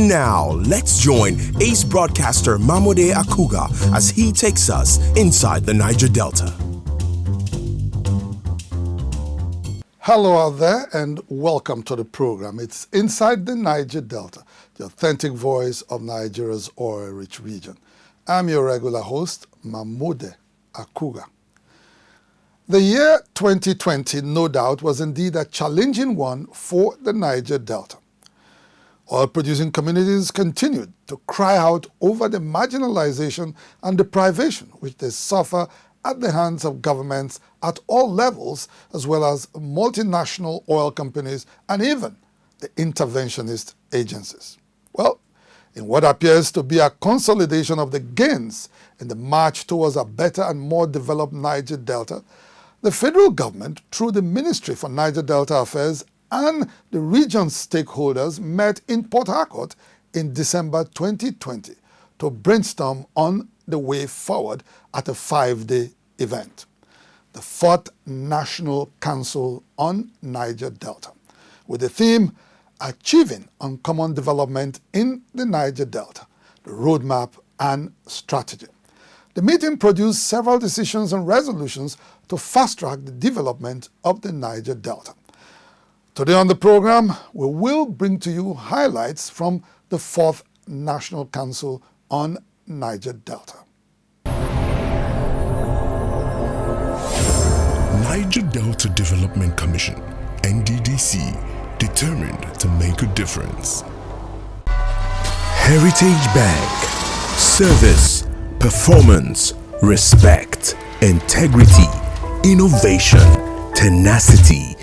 And now, let's join ace broadcaster MAMODE AKUGHA as he takes us inside the Niger Delta. Hello out there and welcome to the program. It's Inside the Niger Delta, the authentic voice of Nigeria's oil-rich region. I'm your regular host, MAMODE AKUGHA. The year 2020, no doubt, was indeed a challenging one for the Niger Delta. Oil-producing communities continued to cry out over the marginalization and deprivation which they suffer at the hands of governments at all levels, as well as multinational oil companies and even the interventionist agencies. Well, in what appears to be a consolidation of the gains in the march towards a better and more developed Niger Delta, the federal government, through the Ministry for Niger Delta Affairs and the region's stakeholders, met in Port Harcourt in December 2020 to brainstorm on the way forward at a 5-day event, the 4th National Council on Niger Delta, with the theme Achieving Uncommon Development in the Niger Delta, the Roadmap and Strategy. The meeting produced several decisions and resolutions to fast-track the development of the Niger Delta. Today on the program, we will bring to you highlights from the 4th National Council on Niger Delta. Niger Delta Development Commission, NDDC, determined to make a difference. Heritage Bank, service, performance, respect, integrity, innovation, tenacity,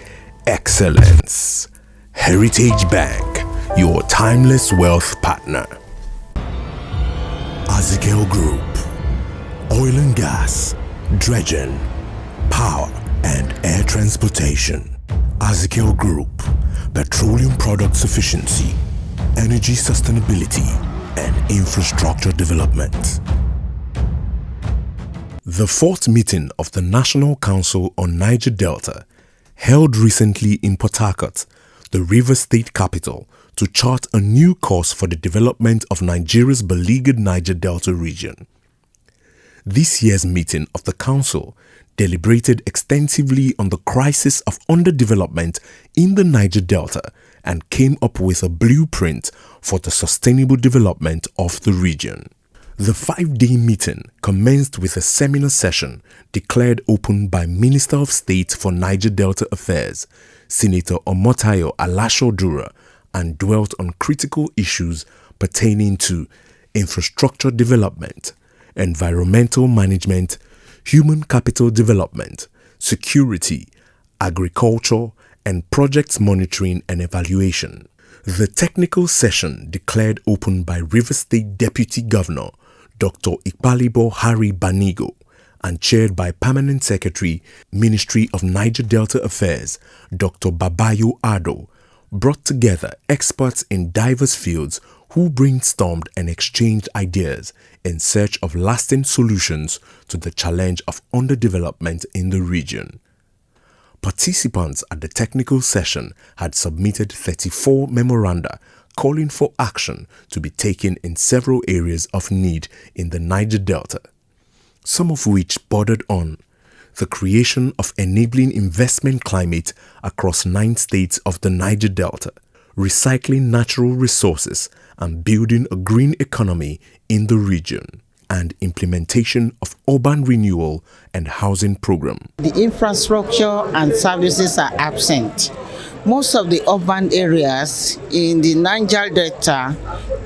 excellence. Heritage Bank, your timeless wealth partner. Azikel Group, oil and gas, dredging, power and air transportation. Azikel Group, petroleum product sufficiency, energy sustainability, and infrastructure development. The 4th meeting of the National Council on Niger Delta, held recently in Port Harcourt, the River State capital, to chart a new course for the development of Nigeria's beleaguered Niger Delta region. This year's meeting of the Council deliberated extensively on the crisis of underdevelopment in the Niger Delta and came up with a blueprint for the sustainable development of the region. The 5-day meeting commenced with a seminar session declared open by Minister of State for Niger Delta Affairs, Senator Omotayo Alashodura, and dwelt on critical issues pertaining to infrastructure development, environmental management, human capital development, security, agriculture, and projects monitoring and evaluation. The technical session, declared open by River State Deputy Governor Dr. Ikpalibo Hari Banigo and chaired by Permanent Secretary, Ministry of Niger Delta Affairs, Dr. Babayo Ado, brought together experts in diverse fields who brainstormed and exchanged ideas in search of lasting solutions to the challenge of underdevelopment in the region. Participants at the technical session had submitted 34 memoranda calling for action to be taken in several areas of need in the Niger Delta, some of which bordered on the creation of enabling investment climate across 9 states of the Niger Delta, recycling natural resources and building a green economy in the region, and implementation of urban renewal and housing program. The infrastructure and services are absent. Most of the urban areas in the Niger Delta,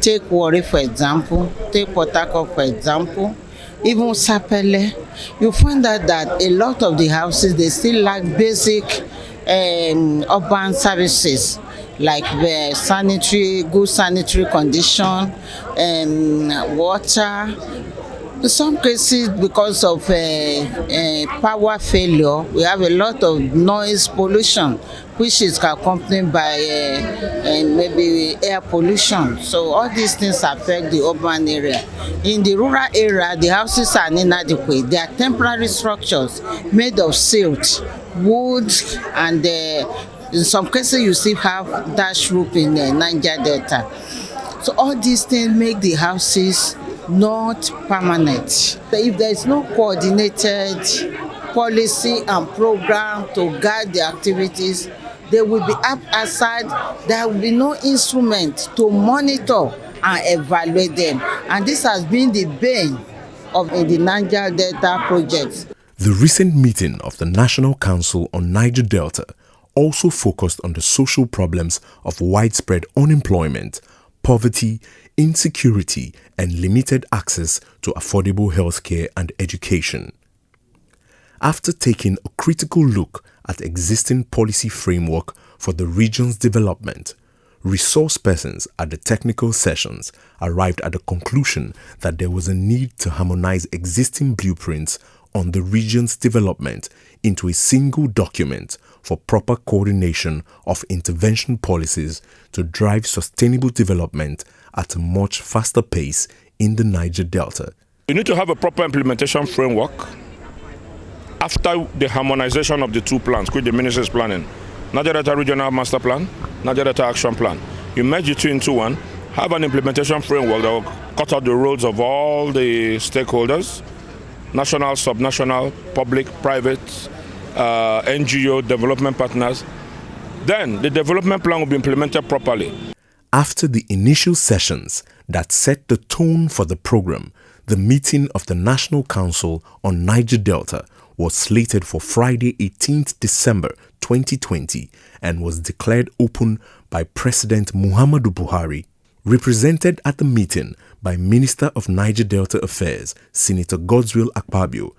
take Warri for example, take Port Harcourt for example, even Sapele, you find that a lot of the houses, they still lack basic urban services like the good sanitary condition, water. In some cases, because of power failure, we have a lot of noise pollution, which is accompanied by maybe air pollution. So all these things affect the urban area. In the rural area, the houses are inadequate. They are temporary structures made of silt, wood, and in some cases you still have thatch roof in the Niger Delta. So all these things make the houses not permanent. If there is no coordinated policy and program to guide the activities, they will be haphazard. There will be no instrument to monitor and evaluate them. And this has been the bane of the Niger Delta project. The recent meeting of the National Council on Niger Delta also focused on the social problems of widespread unemployment, poverty, insecurity, and limited access to affordable healthcare and education. After taking a critical look at existing policy framework for the region's development, resource persons at the technical sessions arrived at the conclusion that there was a need to harmonize existing blueprints on the region's development into a single document for proper coordination of intervention policies to drive sustainable development at a much faster pace in the Niger Delta. We need to have a proper implementation framework after the harmonization of the two plans, which the ministry is planning. Niger Delta Regional Master Plan, Niger Delta Action Plan. You merge the two into one, have an implementation framework that will cut out the roads of all the stakeholders, national, subnational, public, private, NGO, development partners. Then the development plan will be implemented properly. After the initial sessions that set the tone for the program, the meeting of the National Council on Niger Delta was slated for Friday 18th December 2020 and was declared open by President Muhammadu Buhari. Represented at the meeting by Minister of Niger Delta Affairs, Senator Godswill Akpabio,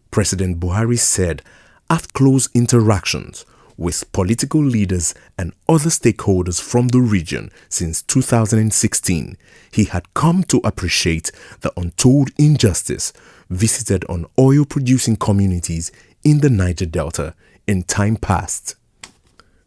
President Buhari said after close interactions with political leaders and other stakeholders from the region since 2016, he had come to appreciate the untold injustice visited on oil-producing communities in the Niger Delta in time past.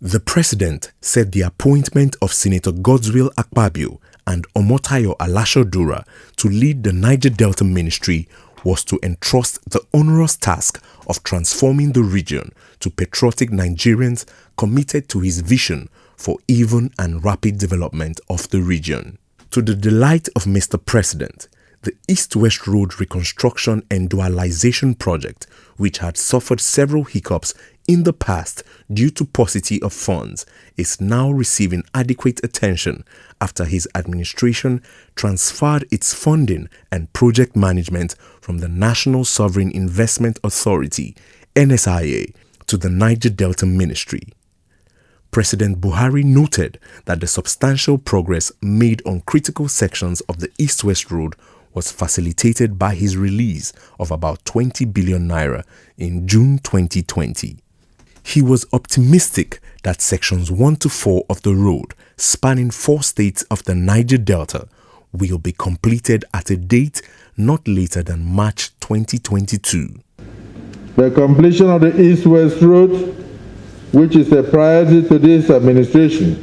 The president said the appointment of Senator Godswill Akpabio and Omotayo Alashodura to lead the Niger Delta Ministry was to entrust the onerous task of transforming the region to patriotic Nigerians committed to his vision for even and rapid development of the region. To the delight of Mr. President, the East-West Road Reconstruction and Dualization Project, which had suffered several hiccups in the past due to paucity of funds, is now receiving adequate attention after his administration transferred its funding and project management from the National Sovereign Investment Authority, NSIA, to the Niger Delta Ministry. President Buhari noted that the substantial progress made on critical sections of the East-West Road was facilitated by his release of about 20 billion naira in June 2020. He was optimistic that sections 1 to 4 of the road, spanning 4 states of the Niger Delta, will be completed at a date not later than March 2022. The completion of the East-West Road, which is a priority to this administration,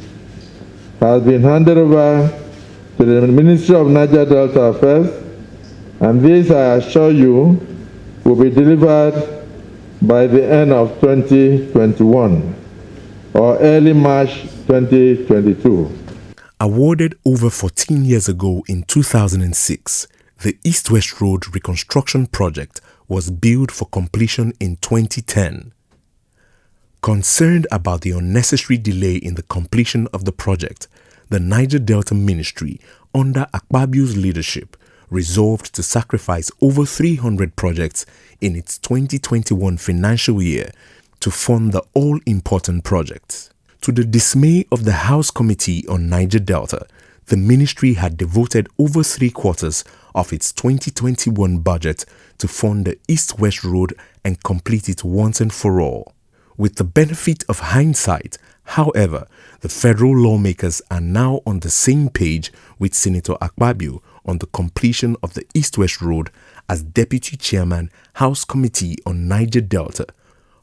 has been handed over to the Ministry of Niger Delta Affairs, and this, I assure you, will be delivered by the end of 2021 or early March 2022. Awarded over 14 years ago in 2006, the East-West Road Reconstruction Project was billed for completion in 2010. Concerned about the unnecessary delay in the completion of the project, the Niger Delta Ministry, under Akpabio's leadership, resolved to sacrifice over 300 projects in its 2021 financial year to fund the all-important projects. To the dismay of the House Committee on Niger Delta, the ministry had devoted over 3/4 of its 2021 budget to fund the East-West Road and complete it once and for all. With the benefit of hindsight, however, the federal lawmakers are now on the same page with Senator Akpabio on the completion of the East-West Road as Deputy Chairman, House Committee on Niger Delta.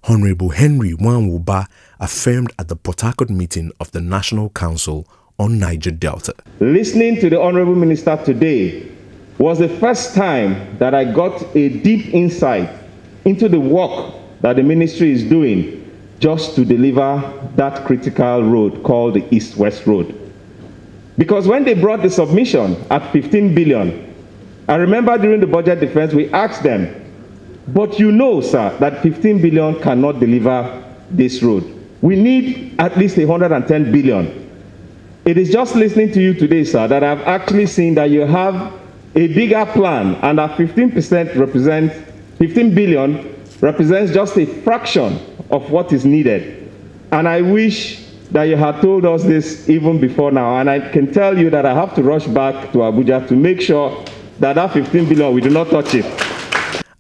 Honorable Henry Nwanwuba affirmed at the Port Harcourt meeting of the National Council on Niger Delta. Listening to the Honorable Minister today was the first time that I got a deep insight into the work that the ministry is doing just to deliver that critical road called the East-West Road. Because when they brought the submission at 15 billion, I remember during the budget defense, we asked them, but you know, sir, that 15 billion cannot deliver this road. We need at least 110 billion. It is just listening to you today, sir, that I've actually seen that you have a bigger plan, and that 15 billion represents just a fraction of what is needed. And I wish that you had told us this even before now. And I can tell you that I have to rush back to Abuja to make sure that that 15 billion, we do not touch it.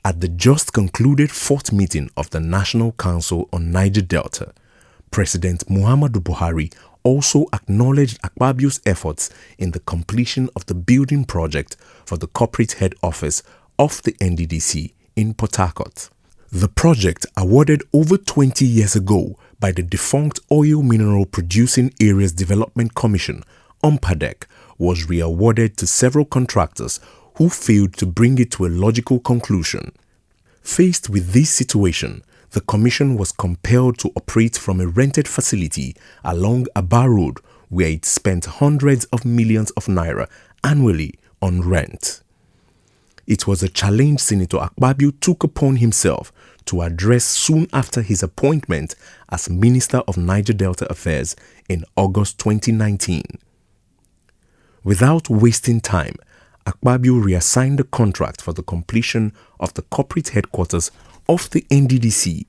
At the just concluded fourth meeting of the National Council on Niger Delta, President Muhammadu Buhari also acknowledged Akpabio's efforts in the completion of the building project for the corporate head office of the NDDC in Port Harcourt. The project, awarded over 20 years ago by the defunct Oil Mineral Producing Areas Development Commission, UMPADEC, was re-awarded to several contractors who failed to bring it to a logical conclusion. Faced with this situation, the commission was compelled to operate from a rented facility along Aba Road, where it spent hundreds of millions of naira annually on rent. It was a challenge Senator Akpabio took upon himself to address soon after his appointment as Minister of Niger Delta Affairs in August 2019. Without wasting time, Akpabio reassigned the contract for the completion of the corporate headquarters of the NDDC,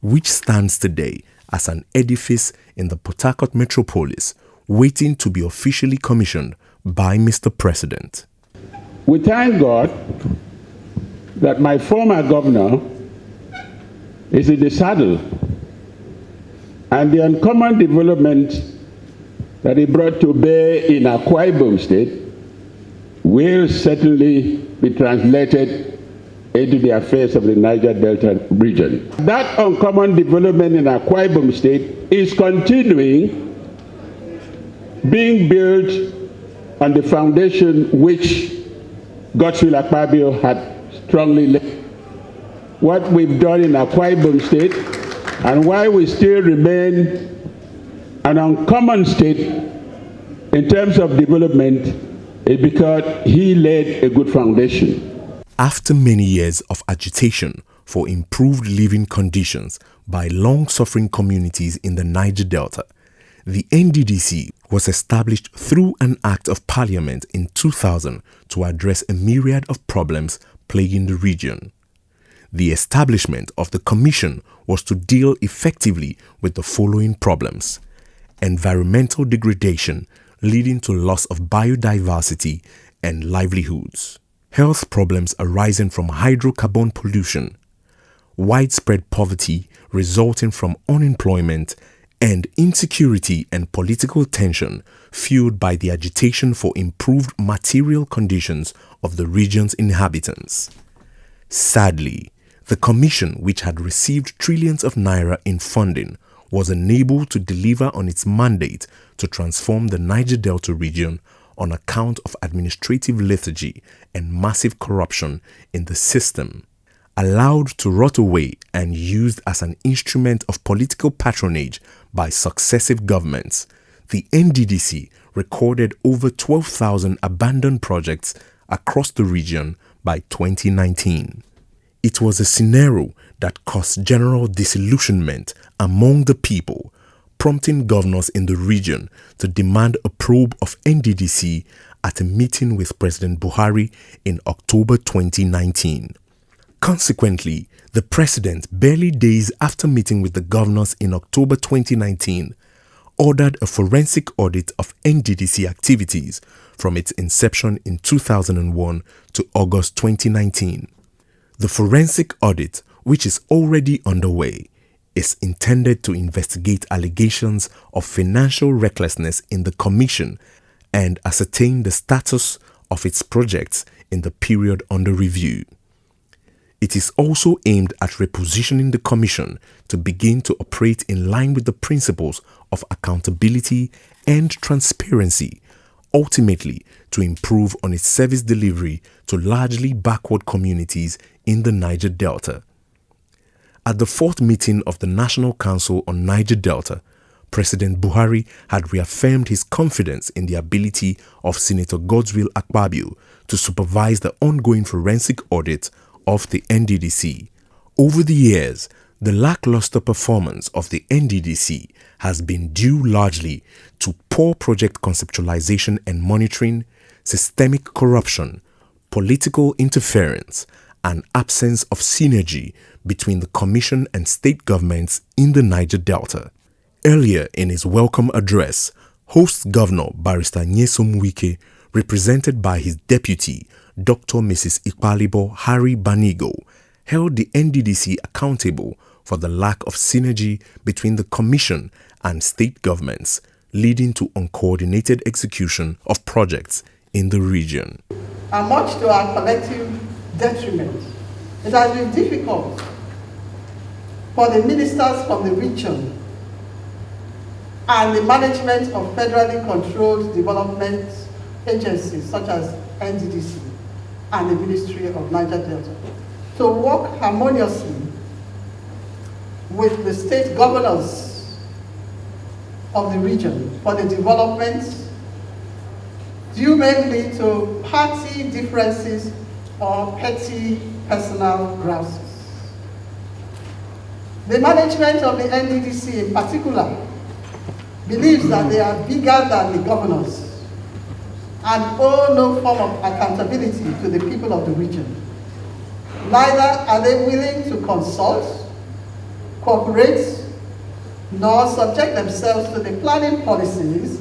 which stands today as an edifice in the Port Harcourt metropolis, waiting to be officially commissioned by Mr. President. We thank God that my former governor is in the saddle, and the uncommon development that he brought to bear in Akwa Ibom State will certainly be translated into the affairs of the Niger Delta region. That uncommon development in Akwa Ibom State is continuing, being built on the foundation which Godswill Akpabio had strongly laid. What we've done in Akwa Ibom State and why we still remain an uncommon state in terms of development is because he laid a good foundation. After many years of agitation for improved living conditions by long-suffering communities in the Niger Delta, the NDDC was established through an Act of Parliament in 2000 to address a myriad of problems plaguing the region. The establishment of the Commission was to deal effectively with the following problems: environmental degradation leading to loss of biodiversity and livelihoods, health problems arising from hydrocarbon pollution, widespread poverty resulting from unemployment, and insecurity and political tension fueled by the agitation for improved material conditions of the region's inhabitants. Sadly, the Commission, which had received trillions of naira in funding, was unable to deliver on its mandate to transform the Niger Delta region on account of administrative lethargy and massive corruption in the system. Allowed to rot away and used as an instrument of political patronage by successive governments, the NDDC recorded over 12,000 abandoned projects across the region by 2019. It was a scenario that caused general disillusionment among the people, prompting governors in the region to demand a probe of NDDC at a meeting with President Buhari in October 2019. Consequently, the president, barely days after meeting with the governors in October 2019, ordered a forensic audit of NDDC activities from its inception in 2001 to August 2019. The forensic audit, which is already underway, is intended to investigate allegations of financial recklessness in the Commission and ascertain the status of its projects in the period under review. It is also aimed at repositioning the Commission to begin to operate in line with the principles of accountability and transparency, ultimately to improve on its service delivery to largely backward communities in the Niger Delta. At the fourth meeting of the National Council on Niger Delta, President Buhari had reaffirmed his confidence in the ability of Senator Godswill Akpabio to supervise the ongoing forensic audit of the NDDC. Over the years, the lackluster performance of the NDDC has been due largely to poor project conceptualization and monitoring, systemic corruption, political interference, and absence of synergy between the Commission and state governments in the Niger Delta. Earlier in his welcome address, host Governor Barrister Nyesom Wike, represented by his deputy, Dr. Mrs. Ikpalibo Harry Banigo, held the NDDC accountable for the lack of synergy between the Commission and state governments, leading to uncoordinated execution of projects in the region. And much to our collective detriment, it has been difficult for the ministers from the region and the management of federally controlled development agencies such as NDDC and the Ministry of Niger Delta to work harmoniously with the state governors of the region for the development due mainly to party differences or petty personal grouses. The management of the NDDC in particular believes that they are bigger than the governors and owe no form of accountability to the people of the region. Neither are they willing to consult, cooperate, nor subject themselves to the planning policies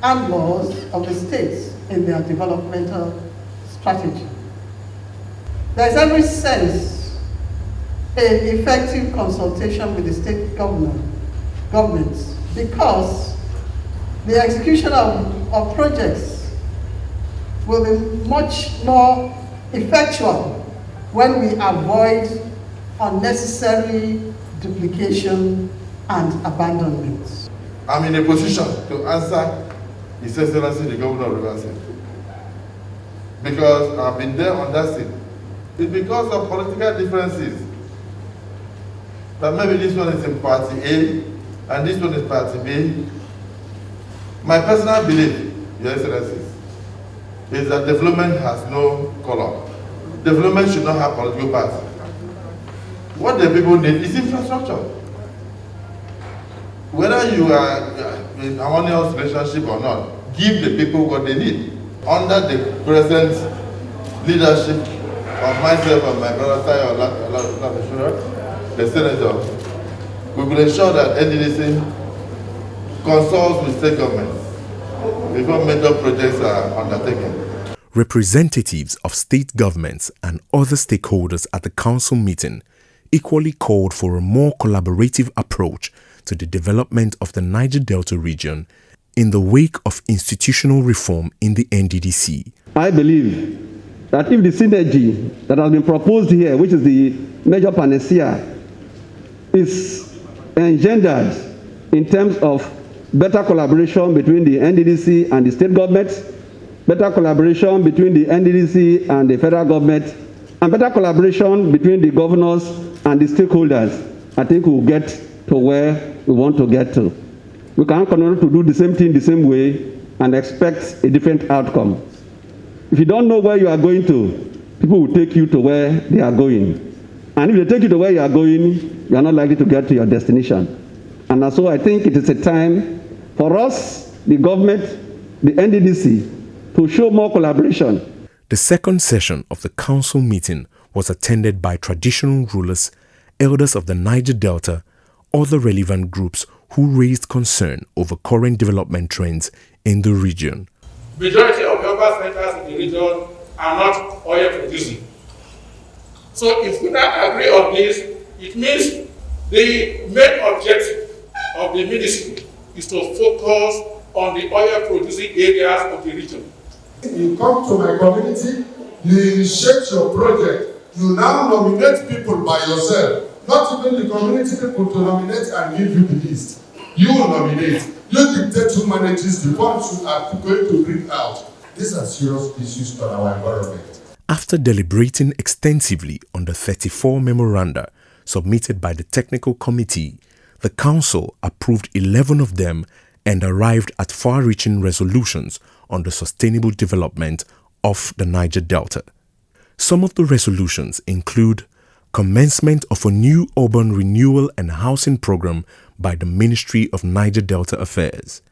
and laws of the states in their developmental strategy. There is every sense in effective consultation with the state governments because the execution of projects will be much more effectual when we avoid unnecessary duplication and abandonment. I'm in a position to answer His Excellency the Governor of Rivers State because I've been there on that seat. It's because of political differences that maybe this one is in Party A and this one is Party B. My personal belief, Your Excellency, is that development has no color. Development should not have political party. What the people need is infrastructure. Whether you are in a harmonious relationship or not, give the people what they need. Under the present leadership of myself and my brother Tayo, the senator, we will ensure that NDDC consults with state governments before major projects are undertaken. Representatives of state governments and other stakeholders at the council meeting equally called for a more collaborative approach to the development of the Niger Delta region in the wake of institutional reform in the NDDC. I believe that if the synergy that has been proposed here, which is the major panacea, is engendered in terms of better collaboration between the NDDC and the state governments, better collaboration between the NDDC and the federal government, and better collaboration between the governors and the stakeholders, I think we'll get to where we want to get to. We can't continue to do the same thing the same way and expect a different outcome. If you don't know where you are going to, people will take you to where they are going. And if they take you to where you are going, you are not likely to get to your destination. And so I think it is a time for us, the government, the NDDC, to show more collaboration. The second session of the council meeting was attended by traditional rulers, elders of the Niger Delta, other relevant groups who raised concern over current development trends in the region. Majority of the urban centers in the region are not oil producing. So if we not agree on this, it means the main objective of the ministry is to focus on the oil producing areas of the region. You come to my community, you initiate your project, you now nominate people by yourself, not even the community people to nominate and give you the list. You will nominate. You dictate who manages the funds you are going to bring out. These are serious issues on our environment. After deliberating extensively on the 34 memoranda submitted by the technical committee, The Council approved 11 of them and arrived at far-reaching resolutions on the sustainable development of the Niger Delta. Some of the resolutions include commencement of a new urban renewal and housing program by the Ministry of Niger Delta Affairs,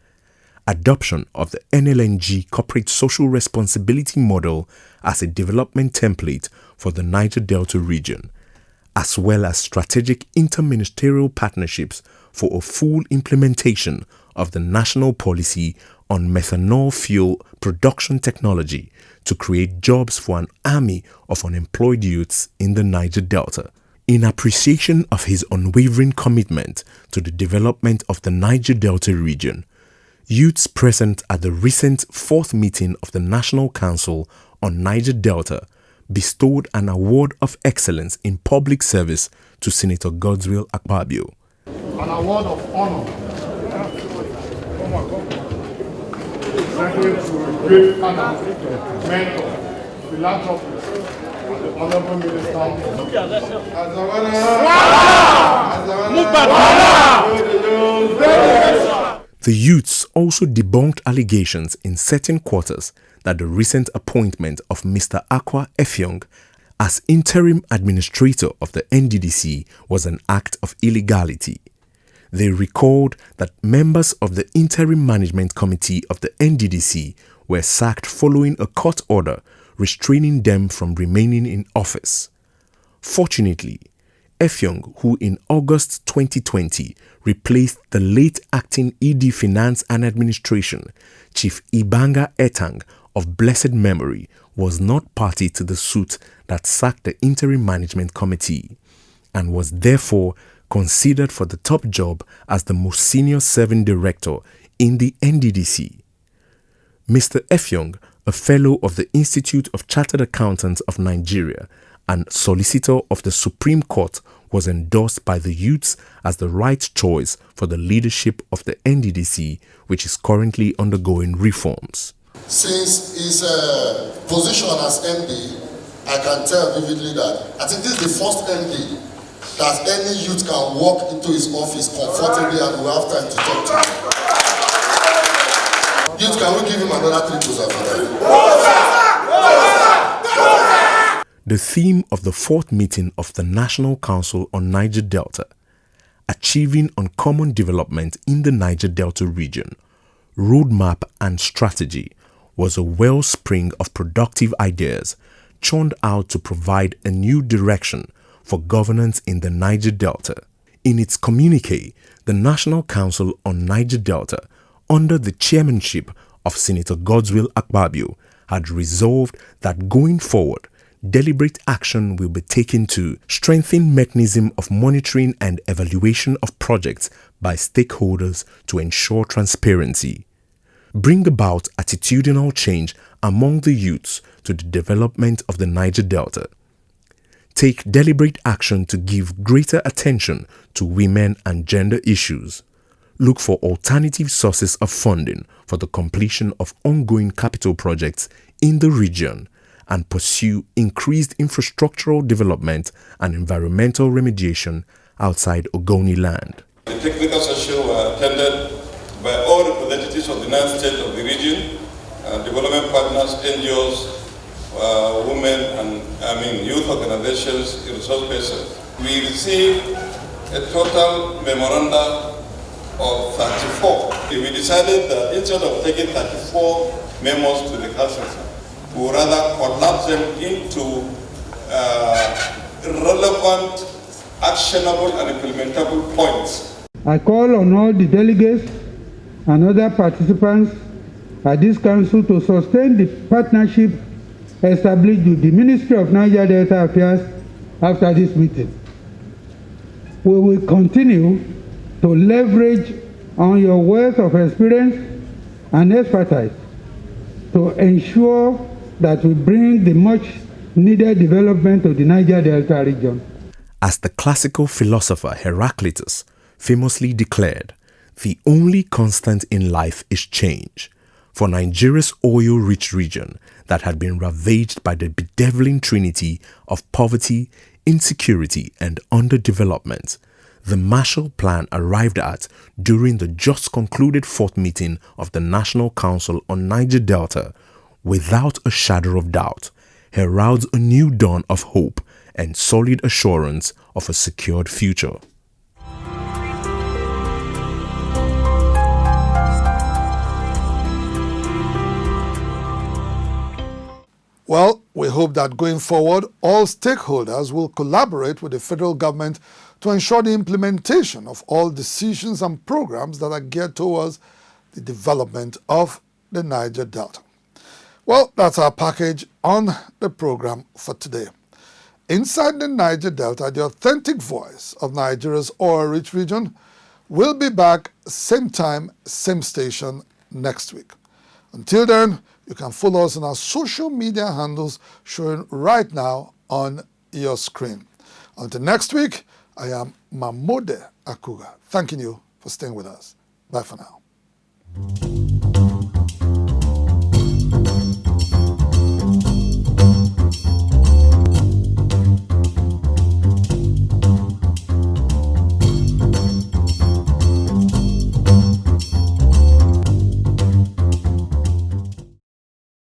adoption of the NLNG corporate social responsibility model as a development template for the Niger Delta region, as well as strategic interministerial partnerships for a full implementation of the national policy on methanol fuel production technology to create jobs for an army of unemployed youths in the Niger Delta. In appreciation of his unwavering commitment to the development of the Niger Delta region, youths present at the recent 4th meeting of the National Council on Niger Delta bestowed an award of excellence in public service to Senator Godswill Akpabio. An award of honor. Second to a great father, mentor, philanthropist, and the Honorable Minister. The youths also debunked allegations in certain quarters that the recent appointment of Mr. Akwa Effiong as interim administrator of the NDDC was an act of illegality. They recalled that members of the Interim Management Committee of the NDDC were sacked following a court order restraining them from remaining in office. Fortunately, Effiong, who in August 2020 replaced the late acting ED Finance and Administration, Chief Ibanga Etang of blessed memory, was not party to the suit that sacked the Interim Management Committee and was therefore considered for the top job as the most senior serving director in the NDDC. Mr. Effiong, a fellow of the Institute of Chartered Accountants of Nigeria and solicitor of the Supreme Court, was endorsed by the youths as the right choice for the leadership of the NDDC, which is currently undergoing reforms. Since his position as MD, I can tell vividly that I think this is the first MD that any youth can walk into his office comfortably and will have time to talk to him. Youth, can we give him another 3 goals after that? The theme of the 4th meeting of the National Council on Niger Delta, Achieving Uncommon Development in the Niger Delta Region, Roadmap and Strategy, was a wellspring of productive ideas churned out to provide a new direction for governance in the Niger Delta. In its communique, the National Council on Niger Delta, under the chairmanship of Senator Godswill Akpabio, had resolved that going forward, deliberate action will be taken to strengthen mechanism of monitoring and evaluation of projects by stakeholders to ensure transparency, bring about attitudinal change among the youths to the development of the Niger Delta, take deliberate action to give greater attention to women and gender issues, look for alternative sources of funding for the completion of ongoing capital projects in the region, and pursue increased infrastructural development and environmental remediation outside Ogoni land. The technical session were attended by all representatives of the 9 states of the region, development partners, NGOs, women and youth organizations, resource persons. We received a total memoranda of 34. We decided that instead of taking 34 memos to the council, we would rather collapse them into relevant, actionable and implementable points. I call on all the delegates and other participants at this council to sustain the partnership established with the Ministry of Niger Delta Affairs after this meeting. We will continue to leverage on your wealth of experience and expertise to ensure that we bring the much needed development of the Niger Delta region. As the classical philosopher Heraclitus famously declared, the only constant in life is change. For Nigeria's oil-rich region that had been ravaged by the bedeviling trinity of poverty, insecurity and underdevelopment, the Marshall Plan arrived at during the just concluded fourth meeting of the National Council on Niger Delta, without a shadow of doubt, heralds a new dawn of hope and solid assurance of a secured future. Well, we hope that going forward, all stakeholders will collaborate with the federal government to ensure the implementation of all decisions and programs that are geared towards the development of the Niger Delta. Well, that's our package on the program for today. Inside the Niger Delta, the authentic voice of Nigeria's oil-rich region, will be back same time, same station next week. Until then, you can follow us on our social media handles showing right now on your screen. Until next week, I am MAMODE AKUGHA, thanking you for staying with us. Bye for now.